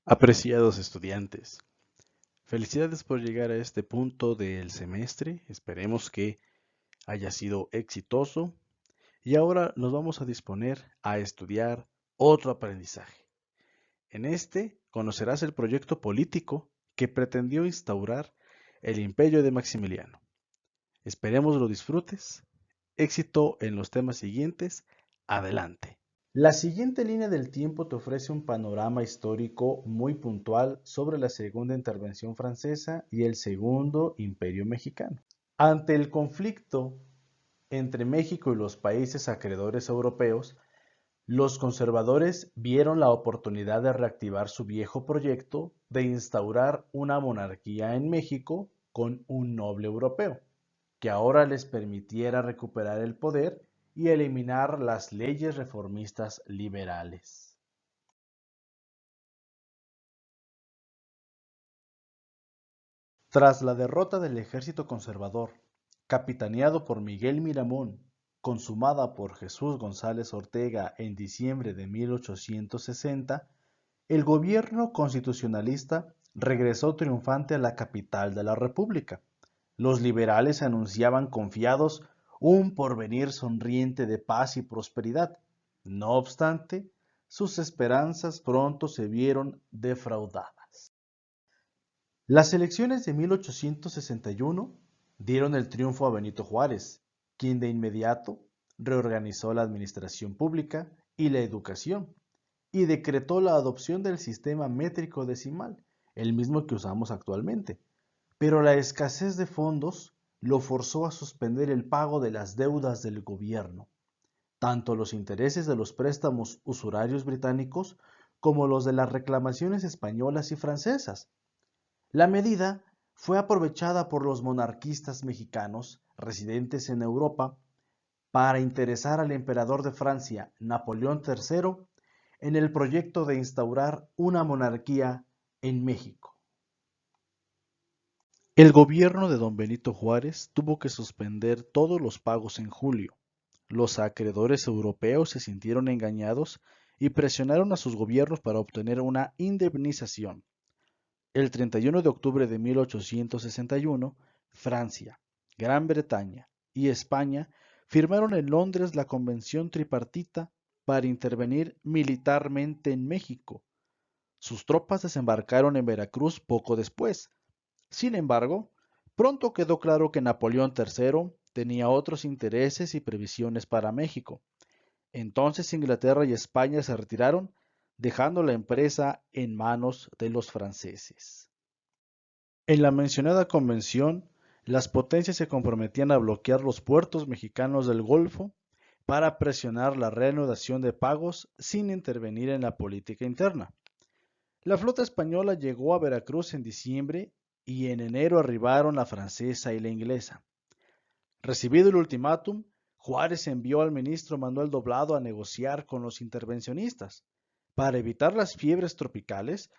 Apreciados estudiantes, felicidades por llegar a este punto del semestre. Esperemos que haya sido exitoso y ahora nos vamos a disponer a estudiar otro aprendizaje. En este conocerás el proyecto político que pretendió instaurar el imperio de Maximiliano. Esperemos lo disfrutes. Éxito en los temas siguientes. Adelante. La siguiente línea del tiempo te ofrece un panorama histórico muy puntual sobre la segunda intervención francesa y el segundo imperio mexicano. Ante el conflicto entre México y los países acreedores europeos, los conservadores vieron la oportunidad de reactivar su viejo proyecto de instaurar una monarquía en México con un noble europeo, que ahora les permitiera recuperar el poder y eliminar las leyes reformistas liberales. Tras la derrota del ejército conservador, capitaneado por Miguel Miramón, consumada por Jesús González Ortega en diciembre de 1860, el gobierno constitucionalista regresó triunfante a la capital de la República. Los liberales anunciaban confiados un porvenir sonriente de paz y prosperidad. No obstante, sus esperanzas pronto se vieron defraudadas. Las elecciones de 1861 dieron el triunfo a Benito Juárez, quien de inmediato reorganizó la administración pública y la educación y decretó la adopción del sistema métrico decimal, el mismo que usamos actualmente. Pero la escasez de fondos lo forzó a suspender el pago de las deudas del gobierno, tanto los intereses de los préstamos usurarios británicos como los de las reclamaciones españolas y francesas. La medida fue aprovechada por los monarquistas mexicanos residentes en Europa para interesar al emperador de Francia, Napoleón III, en el proyecto de instaurar una monarquía en México. El gobierno de don Benito Juárez tuvo que suspender todos los pagos en julio. Los acreedores europeos se sintieron engañados y presionaron a sus gobiernos para obtener una indemnización. El 31 de octubre de 1861, Francia, Gran Bretaña y España firmaron en Londres la Convención Tripartita para intervenir militarmente en México. Sus tropas desembarcaron en Veracruz poco después. Sin embargo, pronto quedó claro que Napoleón III tenía otros intereses y previsiones para México. Entonces Inglaterra y España se retiraron, dejando la empresa en manos de los franceses. En la mencionada convención, las potencias se comprometían a bloquear los puertos mexicanos del Golfo para presionar la reanudación de pagos sin intervenir en la política interna. La flota española llegó a Veracruz en diciembre y en enero arribaron la francesa y la inglesa. Recibido el ultimátum, Juárez envió al ministro Manuel Doblado a negociar con los intervencionistas. Para evitar las fiebres tropicales,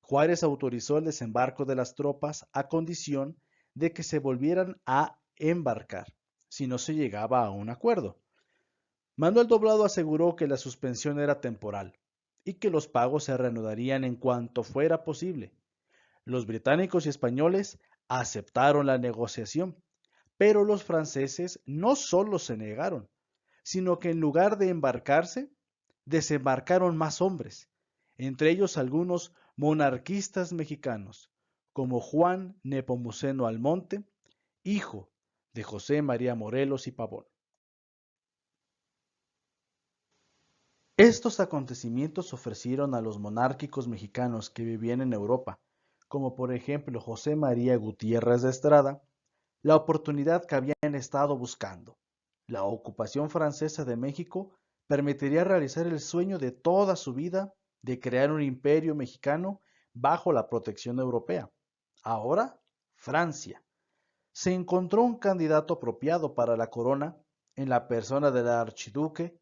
Juárez autorizó el desembarco de las tropas a condición de que se volvieran a embarcar, si no se llegaba a un acuerdo. Manuel Doblado aseguró que la suspensión era temporal y que los pagos se reanudarían en cuanto fuera posible. Los británicos y españoles aceptaron la negociación, pero los franceses no solo se negaron, sino que en lugar de embarcarse, desembarcaron más hombres, entre ellos algunos monarquistas mexicanos, como Juan Nepomuceno Almonte, hijo de José María Morelos y Pavón. Estos acontecimientos ofrecieron a los monárquicos mexicanos que vivían en Europa, como por ejemplo José María Gutiérrez de Estrada, la oportunidad que habían estado buscando. La ocupación francesa de México permitiría realizar el sueño de toda su vida de crear un imperio mexicano bajo la protección europea. Ahora, Francia. Se encontró un candidato apropiado para la corona en la persona del archiduque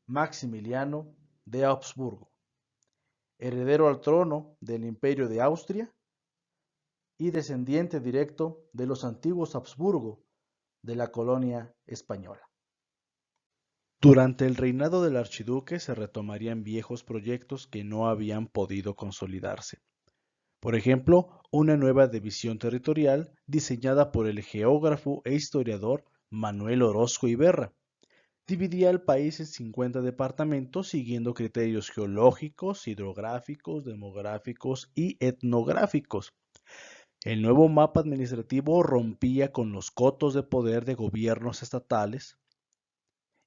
Maximiliano de Habsburgo, heredero al trono del Imperio de Austria y descendiente directo de los antiguos Habsburgo de la colonia española. Durante el reinado del archiduque se retomarían viejos proyectos que no habían podido consolidarse. Por ejemplo, una nueva división territorial diseñada por el geógrafo e historiador Manuel Orozco Iberra. Dividía el país en 50 departamentos siguiendo criterios geológicos, hidrográficos, demográficos y etnográficos. El nuevo mapa administrativo rompía con los cotos de poder de gobiernos estatales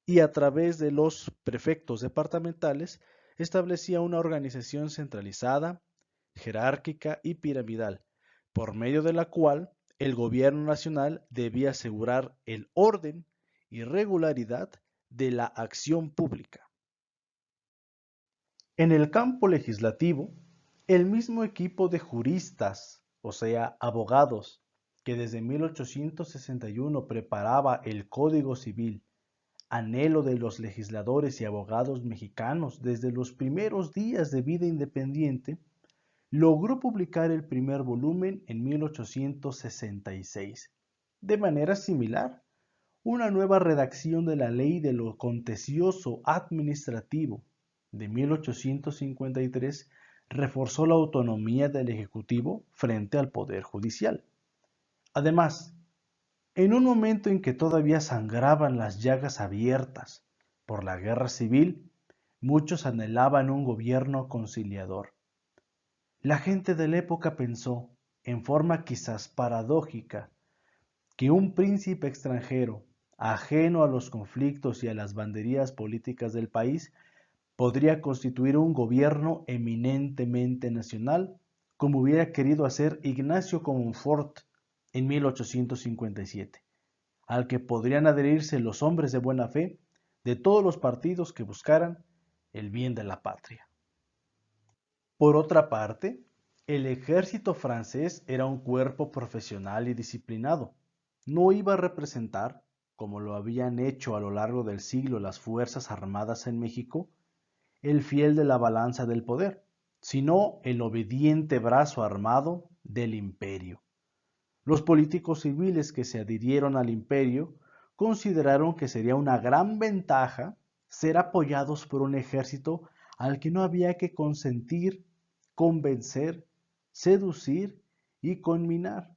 y a través de los prefectos departamentales establecía una organización centralizada, jerárquica y piramidal, por medio de la cual el gobierno nacional debía asegurar el orden y regularidad de la acción pública. En el campo legislativo, el mismo equipo de juristas, o sea, abogados, que desde 1861 preparaba el Código Civil, anhelo de los legisladores y abogados mexicanos desde los primeros días de vida independiente, logró publicar el primer volumen en 1866. De manera similar, una nueva redacción de la Ley de lo Contencioso Administrativo de 1853 reforzó la autonomía del Ejecutivo frente al Poder Judicial. Además, en un momento en que todavía sangraban las llagas abiertas por la guerra civil, muchos anhelaban un gobierno conciliador. La gente de la época pensó, en forma quizás paradójica, que un príncipe extranjero, ajeno a los conflictos y a las banderías políticas del país, podría constituir un gobierno eminentemente nacional, como hubiera querido hacer Ignacio Comonfort en 1857, al que podrían adherirse los hombres de buena fe de todos los partidos que buscaran el bien de la patria. Por otra parte, el ejército francés era un cuerpo profesional y disciplinado. No iba a representar, como lo habían hecho a lo largo del siglo las Fuerzas Armadas en México, el fiel de la balanza del poder, sino el obediente brazo armado del imperio. Los políticos civiles que se adhirieron al imperio consideraron que sería una gran ventaja ser apoyados por un ejército al que no había que consentir, convencer, seducir y conminar.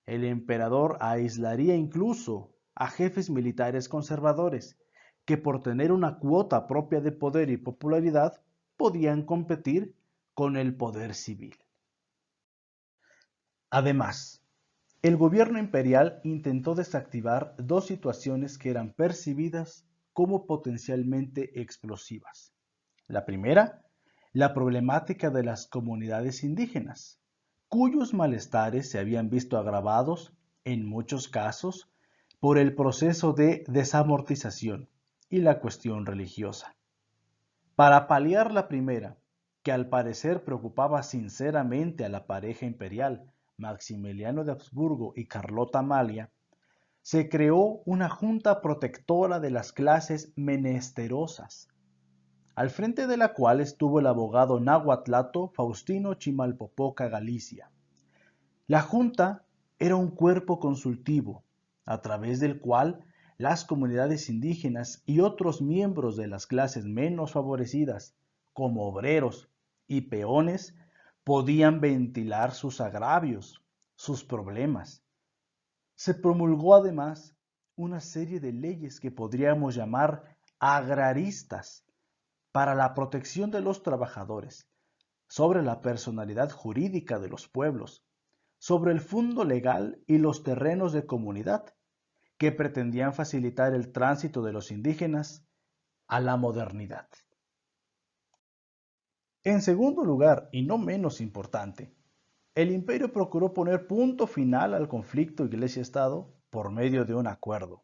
El emperador aislaría incluso a jefes militares conservadores, que por tener una cuota propia de poder y popularidad podían competir con el poder civil. Además, el gobierno imperial intentó desactivar dos situaciones que eran percibidas como potencialmente explosivas. La primera, la problemática de las comunidades indígenas, cuyos malestares se habían visto agravados, en muchos casos, por el proceso de desamortización y la cuestión religiosa. Para paliar la primera, que al parecer preocupaba sinceramente a la pareja imperial, Maximiliano de Habsburgo y Carlota Amalia, se creó una junta protectora de las clases menesterosas, al frente de la cual estuvo el abogado nahuatlato Faustino Chimalpopoca Galicia. La junta era un cuerpo consultivo, a través del cual las comunidades indígenas y otros miembros de las clases menos favorecidas, como obreros y peones, podían ventilar sus agravios, sus problemas. Se promulgó además una serie de leyes que podríamos llamar agraristas para la protección de los trabajadores, sobre la personalidad jurídica de los pueblos, sobre el fundo legal y los terrenos de comunidad, que pretendían facilitar el tránsito de los indígenas a la modernidad. En segundo lugar, y no menos importante, el imperio procuró poner punto final al conflicto Iglesia-Estado por medio de un acuerdo.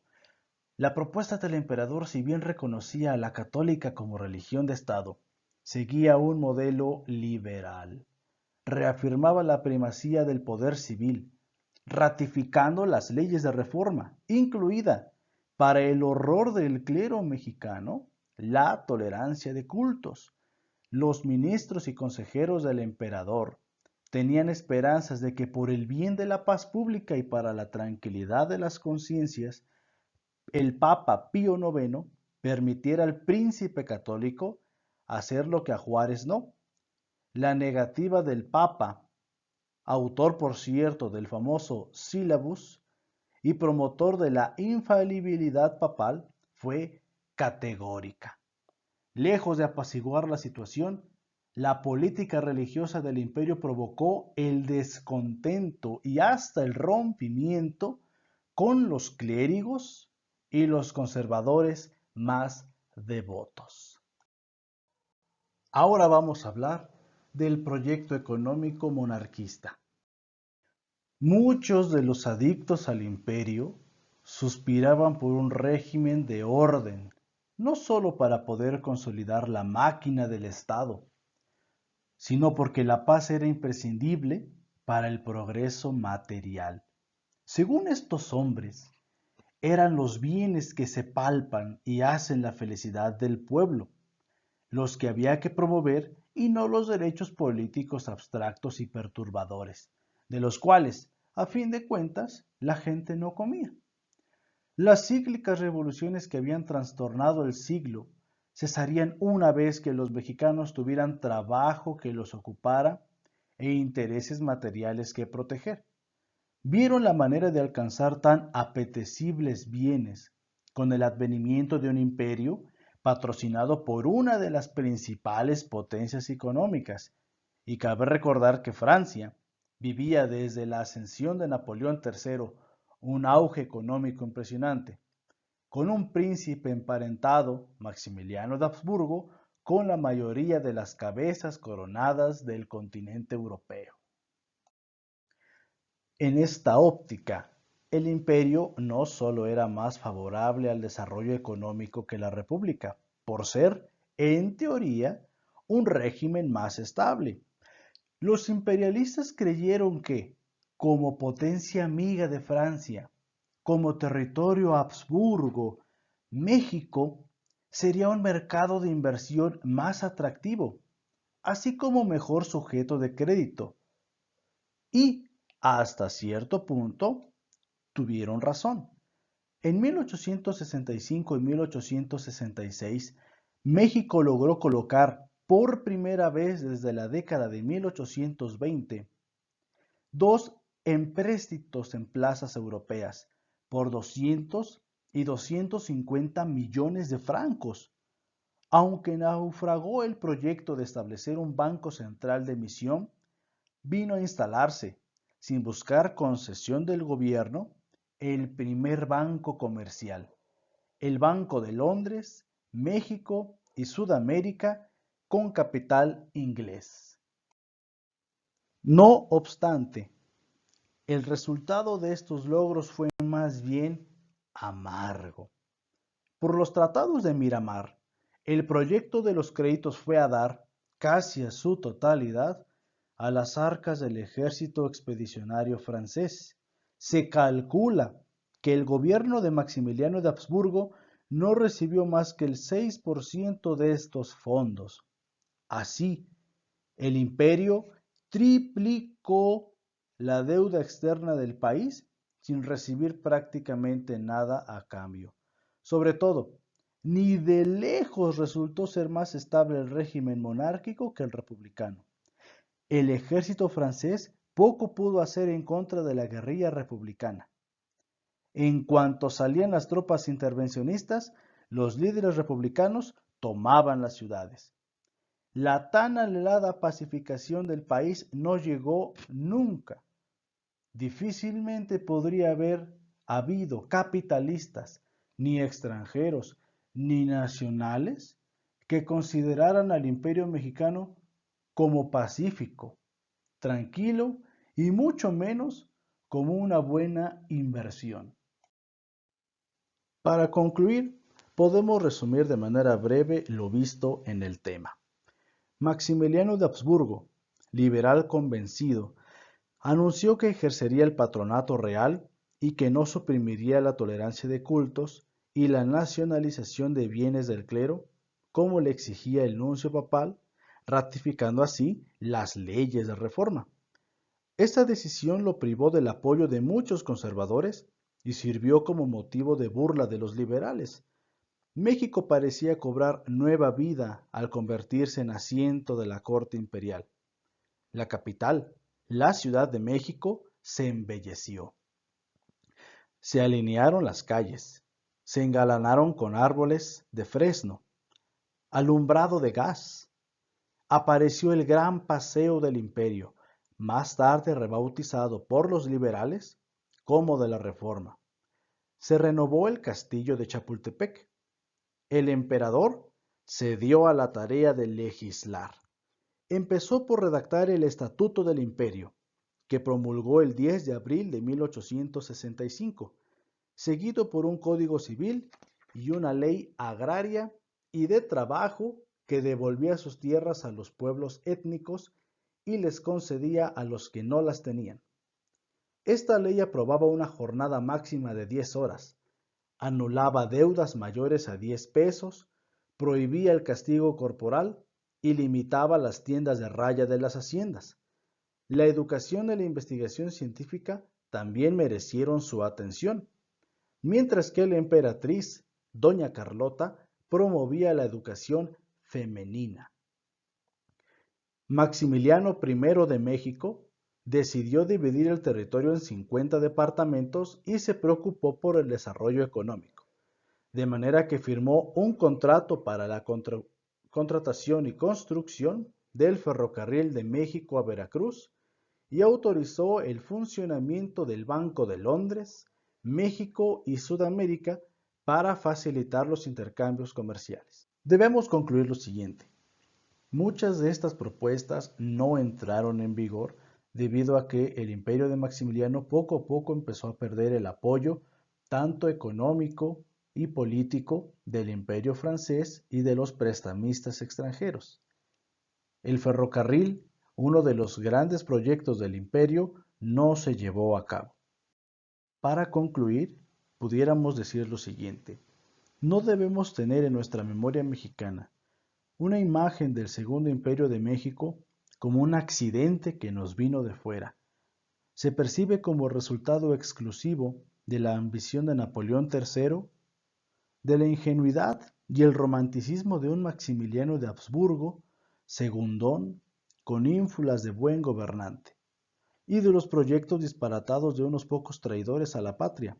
La propuesta del emperador, si bien reconocía a la católica como religión de Estado, seguía un modelo liberal. Reafirmaba la primacía del poder civil, ratificando las leyes de reforma, incluida, para el horror del clero mexicano, la tolerancia de cultos. Los ministros y consejeros del emperador tenían esperanzas de que por el bien de la paz pública y para la tranquilidad de las conciencias, el Papa Pío IX permitiera al príncipe católico hacer lo que a Juárez no. La negativa del Papa, autor por cierto del famoso Sílabus y promotor de la infalibilidad papal, fue categórica. Lejos de apaciguar la situación, la política religiosa del imperio provocó el descontento y hasta el rompimiento con los clérigos y los conservadores más devotos. Ahora vamos a hablar del proyecto económico monarquista. Muchos de los adictos al imperio suspiraban por un régimen de orden, no solo para poder consolidar la máquina del Estado, sino porque la paz era imprescindible para el progreso material. Según estos hombres, eran los bienes que se palpan y hacen la felicidad del pueblo, los que había que promover y no los derechos políticos abstractos y perturbadores, de los cuales, a fin de cuentas, la gente no comía. Las cíclicas revoluciones que habían trastornado el siglo cesarían una vez que los mexicanos tuvieran trabajo que los ocupara e intereses materiales que proteger. Vieron la manera de alcanzar tan apetecibles bienes con el advenimiento de un imperio patrocinado por una de las principales potencias económicas. Y cabe recordar que Francia vivía desde la ascensión de Napoleón III un auge económico impresionante, con un príncipe emparentado, Maximiliano de Habsburgo, con la mayoría de las cabezas coronadas del continente europeo. En esta óptica, el imperio no solo era más favorable al desarrollo económico que la república, por ser, en teoría, un régimen más estable. Los imperialistas creyeron que, como potencia amiga de Francia, como territorio Habsburgo, México sería un mercado de inversión más atractivo, así como mejor sujeto de crédito. Y, hasta cierto punto, tuvieron razón. En 1865 y 1866, México logró colocar por primera vez desde la década de 1820 dos empréstitos en plazas europeas por 200 y 250 millones de francos. Aunque naufragó el proyecto de establecer un banco central de emisión, vino a instalarse, sin buscar concesión del gobierno, el primer banco comercial, el Banco de Londres, México y Sudamérica con capital inglés. No obstante, el resultado de estos logros fue más bien amargo. Por los tratados de Miramar, el proyecto de los créditos fue a dar, casi a su totalidad, a las arcas del ejército expedicionario francés. Se calcula que el gobierno de Maximiliano de Habsburgo no recibió más que el 6% de estos fondos. Así, el imperio triplicó la deuda externa del país sin recibir prácticamente nada a cambio. Sobre todo, ni de lejos resultó ser más estable el régimen monárquico que el republicano. El ejército francés poco pudo hacer en contra de la guerrilla republicana. En cuanto salían las tropas intervencionistas, los líderes republicanos tomaban las ciudades. La tan anhelada pacificación del país no llegó nunca. Difícilmente podría haber habido capitalistas, ni extranjeros, ni nacionales, que consideraran al imperio mexicano como pacífico, tranquilo y mucho menos como una buena inversión. Para concluir, podemos resumir de manera breve lo visto en el tema. Maximiliano de Habsburgo, liberal convencido, anunció que ejercería el patronato real y que no suprimiría la tolerancia de cultos y la nacionalización de bienes del clero, como le exigía el nuncio papal, ratificando así las leyes de reforma. Esta decisión lo privó del apoyo de muchos conservadores y sirvió como motivo de burla de los liberales. México parecía cobrar nueva vida al convertirse en asiento de la corte imperial. La capital, la Ciudad de México, se embelleció. Se alinearon las calles, se engalanaron con árboles de fresno, alumbrado de gas. Apareció el gran paseo del imperio, más tarde rebautizado por los liberales como de la Reforma. Se renovó el castillo de Chapultepec. El emperador se dio a la tarea de legislar. Empezó por redactar el Estatuto del Imperio, que promulgó el 10 de abril de 1865, seguido por un Código Civil y una ley agraria y de trabajo que devolvía sus tierras a los pueblos étnicos y les concedía a los que no las tenían. Esta ley aprobaba una jornada máxima de 10 horas, anulaba deudas mayores a 10 pesos, prohibía el castigo corporal y limitaba las tiendas de raya de las haciendas. La educación y la investigación científica también merecieron su atención, mientras que la emperatriz, doña Carlota, promovía la educación femenina. Maximiliano I de México decidió dividir el territorio en 50 departamentos y se preocupó por el desarrollo económico, de manera que firmó un contrato para la contratación y construcción del ferrocarril de México a Veracruz y autorizó el funcionamiento del Banco de Londres, México y Sudamérica para facilitar los intercambios comerciales. Debemos concluir lo siguiente. Muchas de estas propuestas no entraron en vigor debido a que el imperio de Maximiliano poco a poco empezó a perder el apoyo tanto económico y político del imperio francés y de los prestamistas extranjeros. El ferrocarril, uno de los grandes proyectos del imperio, no se llevó a cabo. Para concluir, pudiéramos decir lo siguiente. No debemos tener en nuestra memoria mexicana una imagen del Segundo Imperio de México como un accidente que nos vino de fuera. Se percibe como resultado exclusivo de la ambición de Napoleón III, de la ingenuidad y el romanticismo de un Maximiliano de Habsburgo, segundón, con ínfulas de buen gobernante, y de los proyectos disparatados de unos pocos traidores a la patria.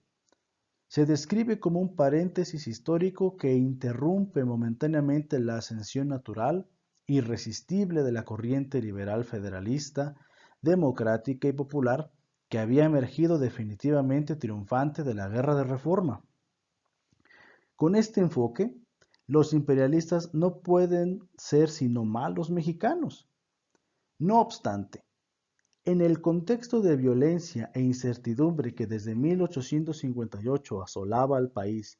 Se describe como un paréntesis histórico que interrumpe momentáneamente la ascensión natural, irresistible de la corriente liberal federalista, democrática y popular que había emergido definitivamente triunfante de la Guerra de Reforma. Con este enfoque, los imperialistas no pueden ser sino malos mexicanos. No obstante, en el contexto de violencia e incertidumbre que desde 1858 asolaba al país,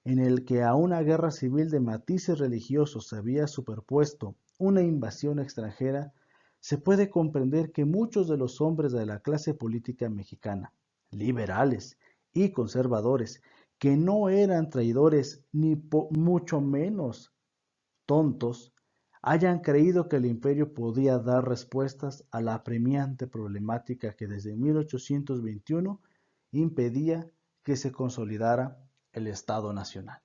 en el que a una guerra civil de matices religiosos se había superpuesto una invasión extranjera, se puede comprender que muchos de los hombres de la clase política mexicana, liberales y conservadores, que no eran traidores ni mucho menos tontos, hayan creído que el imperio podía dar respuestas a la apremiante problemática que desde 1821 impedía que se consolidara el Estado Nacional.